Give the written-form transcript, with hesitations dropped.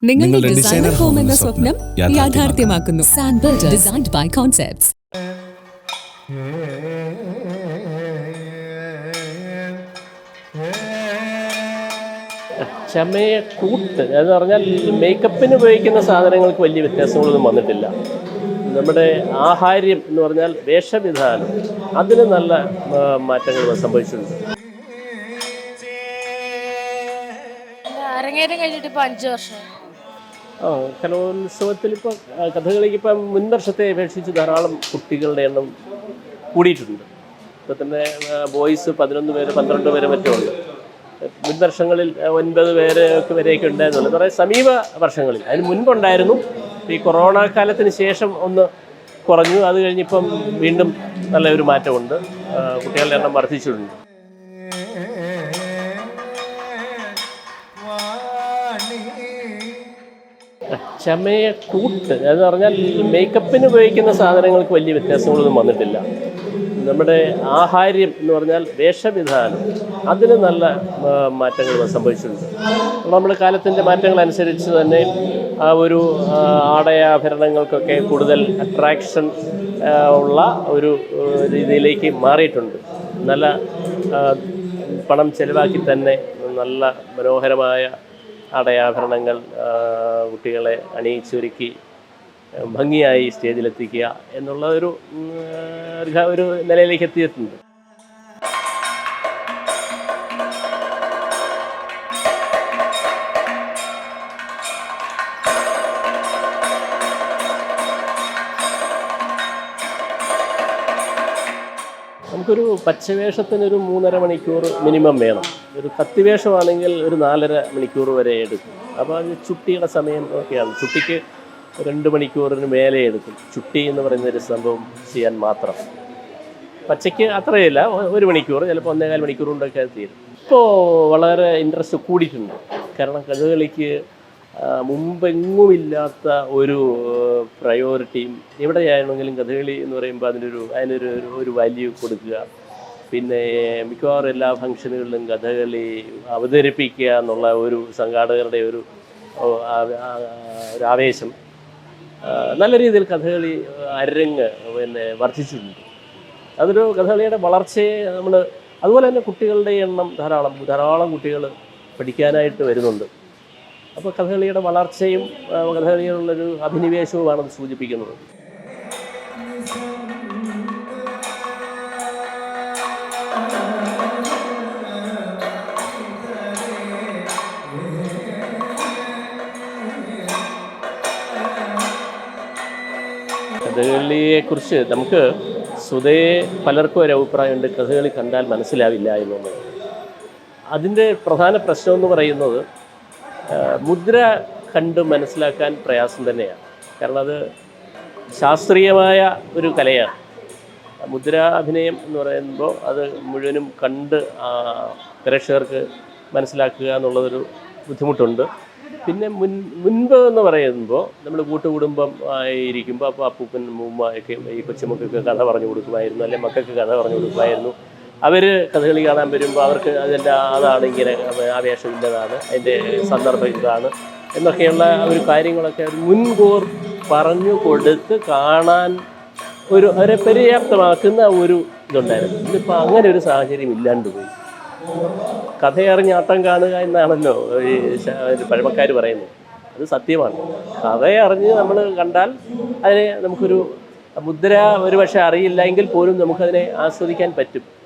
നിങ്ങളുടെ designer home എന്ന സ്വപ്നം യാഥാർത്ഥ്യമാക്കുന്നു. Sand builders, designed by concepts. ചമയ കൂട്ട് എന്ന് പറഞ്ഞാൽ മേക്കപ്പിന് ഉപയോഗിക്കുന്ന സാധനങ്ങൾക്ക് വലിയ വ്യത്യാസങ്ങളൊന്നും വന്നിട്ടില്ല. നമ്മുടെ ആഹാര്യം എന്ന് പറഞ്ഞാൽ വേഷവിധാനം, അതിന് നല്ല മാറ്റങ്ങൾ സംഭവിച്ചിട്ടുണ്ട്. അരങ്ങേറ്റം കഴിഞ്ഞിട്ട് ഇപ്പോൾ 5 വർഷം. കലോത്സവത്തിൽ ഇപ്പോൾ കഥകളിക്ക് ഇപ്പം മുൻ വർഷത്തെ അപേക്ഷിച്ച് ധാരാളം കുട്ടികളുടെ എണ്ണം കൂടിയിട്ടുണ്ട്. ഇപ്പോൾ തന്നെ ബോയ്സ് 11 പേര് 12 പേര് മറ്റും ഉണ്ട്. മുൻ വർഷങ്ങളിൽ 9 പേര് വരെയൊക്കെ ഉണ്ടായിരുന്നുള്ളൂ. കുറേ സമീപ വർഷങ്ങളിൽ അതിന് മുൻപുണ്ടായിരുന്നു. ഈ കൊറോണ കാലത്തിന് ശേഷം ഒന്ന് കുറഞ്ഞു. അത് കഴിഞ്ഞിപ്പം വീണ്ടും നല്ലൊരു മാറ്റമുണ്ട്. കുട്ടികളുടെ എണ്ണം വർദ്ധിച്ചിട്ടുണ്ട്. ചമയ കൂട്ട് എന്ന് പറഞ്ഞാൽ മേക്കപ്പിന് ഉപയോഗിക്കുന്ന സാധനങ്ങൾക്ക് വലിയ വ്യത്യാസങ്ങളൊന്നും വന്നിട്ടില്ല. നമ്മുടെ ആഹാര്യം എന്ന് പറഞ്ഞാൽ വേഷവിധാനം, അതിന് നല്ല മാറ്റങ്ങൾ സംഭവിച്ചിട്ടുണ്ട്. നമ്മുടെ കാലത്തിൻ്റെ മാറ്റങ്ങൾ അനുസരിച്ച് തന്നെ ആ ഒരു ആടയാഭരണങ്ങൾക്കൊക്കെ കൂടുതൽ അട്രാക്ഷൻ ഉള്ള ഒരു രീതിയിലേക്ക് മാറിയിട്ടുണ്ട്. നല്ല പണം ചെലവാക്കി തന്നെ നല്ല മനോഹരമായ ആടയാഭരണങ്ങൾ കുട്ടികളെ അണിയിച്ചൊരുക്കി ഭംഗിയായി സ്റ്റേജിലെത്തിക്കുക എന്നുള്ള ഒരു നിലയിലേക്ക് എത്തിയിട്ടുണ്ട്. നമുക്കൊരു പച്ചവേഷത്തിനൊരു 3.5 മണിക്കൂർ മിനിമം വേണം. ഒരു കത്തിവേഷമാണെങ്കിൽ ഒരു 4.5 മണിക്കൂർ വരെ എടുക്കും. അപ്പോൾ അത് ചുട്ടിയുടെ സമയം ഒക്കെയാണ്. ചുട്ടിക്ക് 2 മണിക്കൂറിന് മേലെ എടുക്കും. ചുട്ടി എന്ന് പറയുന്നൊരു സംഭവം ചെയ്യാൻ മാത്രം. പച്ചയ്ക്ക് അത്രയില്ല, 1 മണിക്കൂർ, ചിലപ്പോൾ 1.25 മണിക്കൂർ കൊണ്ടൊക്കെ തീരും. ഇപ്പോൾ വളരെ ഇൻട്രസ്റ്റ് കൂടിയിട്ടുണ്ട്. കാരണം കഥകളിക്ക് മുമ്പെങ്ങുമില്ലാത്ത ഒരു പ്രയോറിറ്റിയും എവിടെയാണെങ്കിലും കഥകളി എന്ന് പറയുമ്പോൾ അതിനൊരു വാല്യൂ കൊടുക്കുക. പിന്നെ മിക്കവാറും എല്ലാ ഫംഗ്ഷനുകളിലും കഥകളി അവതരിപ്പിക്കുക എന്നുള്ള ഒരു സംഘാടകരുടെ ഒരു ആവേശം നല്ല രീതിയിൽ കഥകളി അരങ്ങ് വർദ്ധിച്ചിട്ടുണ്ട്. അതൊരു കഥകളിയുടെ വളർച്ചയെ അതുപോലെ തന്നെ കുട്ടികളുടെ എണ്ണം ധാരാളം കുട്ടികൾ പഠിക്കാനായിട്ട് വരുന്നുണ്ട്. അപ്പോൾ കഥകളിയുടെ വളർച്ചയും കഥകളിയിലുള്ളൊരു അഭിനിവേശവുമാണ് അത് സൂചിപ്പിക്കുന്നത്. കഥകളിയെക്കുറിച്ച് നമുക്ക് സ്വതേ പലർക്കും ഒരു അഭിപ്രായമുണ്ട്, കഥകളി കണ്ടാൽ മനസ്സിലാവില്ല എന്നുള്ളത്. അതിൻ്റെ പ്രധാന പ്രശ്നം എന്ന് പറയുന്നത് മുദ്ര കണ്ട് മനസ്സിലാക്കാൻ പ്രയാസം തന്നെയാണ്. കാരണം അത് ശാസ്ത്രീയമായ ഒരു കലയാണ്. മുദ്ര അഭിനയം എന്ന് പറയുമ്പോൾ അത് മുഴുവനും കണ്ട് പ്രേക്ഷകർക്ക് മനസ്സിലാക്കുക എന്നുള്ളതൊരു ബുദ്ധിമുട്ടുണ്ട്. പിന്നെ മുൻപ് എന്ന് പറയുമ്പോൾ നമ്മൾ കൂട്ടുകുടുംബം ആയിരിക്കുമ്പോൾ അപ്പോൾ അപ്പൂപ്പൻ മൂമ്മയൊക്കെ ഈ കൊച്ചുമക്കൾക്ക് കഥ പറഞ്ഞു കൊടുക്കുമായിരുന്നു, അല്ലെങ്കിൽ മക്കൾക്ക് കഥ പറഞ്ഞു കൊടുക്കുമായിരുന്നു. അവർ കഥകളി കാണാൻ വരുമ്പോൾ അവർക്ക് അതാണ് ഇങ്ങനെ ആവേശം ഇന്നതാണ്, അതിൻ്റെ സന്ദർഭം ഇതാണ് എന്നൊക്കെയുള്ള ഒരു കാര്യങ്ങളൊക്കെ മുൻകൂർ പറഞ്ഞു കൊടുത്ത് കാണാൻ അവരെ പര്യാപ്തമാക്കുന്ന ഒരു ഇതുണ്ടായിരുന്നു. ഇന്നിപ്പോൾ അങ്ങനെ ഒരു സാഹചര്യം ഇല്ലാണ്ട് പോയി. കഥയറിഞ്ഞ് ആട്ടം കാണുക എന്നാണല്ലോ ഈ പഴമക്കാർ പറയുന്നത്. അത് സത്യമാണ്. കഥയറിഞ്ഞ് നമ്മൾ കണ്ടാൽ അതിനെ നമുക്കൊരു മുദ്ര ഒരു പക്ഷേ അറിയില്ല എങ്കിൽ പോലും നമുക്കതിനെ ആസ്വദിക്കാൻ പറ്റും.